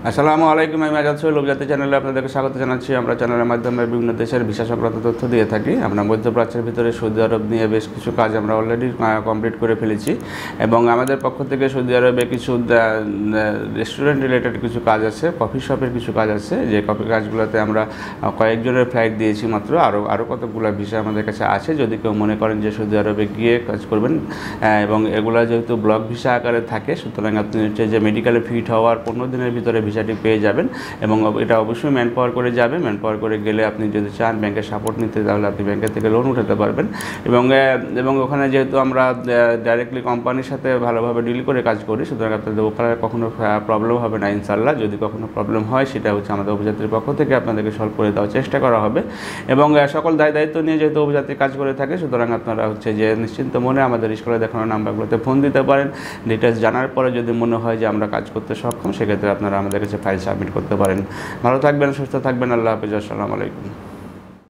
আসসালামু আলাইকুম। আমি আজাদ সোহেল উপজাতি চ্যানেলে আপনাদেরকে স্বাগত জানাচ্ছি। আমরা চ্যানেলের মাধ্যমে বিভিন্ন দেশের ভিসা সংক্রান্ত তথ্য দিয়ে থাকি। আমরা মধ্যপ্রাচ্যের ভিতরে সৌদি আরব নিয়ে বেশ কিছু কাজ আমরা অলরেডি কমপ্লিট করে ফেলেছি এবং আমাদের পক্ষ থেকে সৌদি আরবে কিছু রেস্টুরেন্ট রিলেটেড কিছু কাজ আছে, কফি শপের কিছু কাজ আছে, যে কফি কাজগুলোতে আমরা কয়েকজনের ফ্লাইট দিয়েছি মাত্র। আরও কতগুলো ভিসা আমাদের কাছে আছে, যদি কেউ মনে করেন যে সৌদি আরবে গিয়ে কাজ করবেন। এবং এগুলো যেহেতু ব্লক ভিসা আকারে থাকে, সুতরাং আপনি হচ্ছে যে মেডিকেলে ফিট হওয়ার 15 দিনের ভিতরে ভিসাটি পেয়ে যাবেন এবং এটা অবশ্যই ম্যান পাওয়ার করে যাবে। ম্যান পাওয়ার করে গেলে আপনি যদি চান ব্যাংকের সাপোর্ট নিতে, তাহলে আপনি ব্যাংকের থেকে লোন উঠাতে পারবেন। এবং ওখানে যেহেতু আমরা ডাইরেক্টলি কোম্পানির সাথে ভালোভাবে ডিল করে কাজ করি, সুতরাং আপনাদের ওখানে কখনো প্রবলেম হবে না ইনশাল্লাহ। যদি কখনো প্রবলেম হয়, সেটা হচ্ছে আমাদের উপজাতির পক্ষ থেকে আপনাদেরকে সলভ করে দেওয়ার চেষ্টা করা হবে। এবং সকল দায়িত্ব নিয়ে যেহেতু উপজাতি কাজ করে থাকে, সুতরাং আপনারা হচ্ছে যে নিশ্চিন্ত মনে আমাদের স্কুলে দেখানো নাম্বারগুলোতে ফোন দিতে পারেন। ডিটেলস জানার পরে যদি মনে হয় যে আমরা কাজ করতে সক্ষম, সেক্ষেত্রে আপনারা আমাদের কাছে ফাইল সাবমিট করতে পারেন। ভালো থাকবেন, সুস্থ থাকবেন। আল্লাহ হাফিজ। আসসালামু আলাইকুম।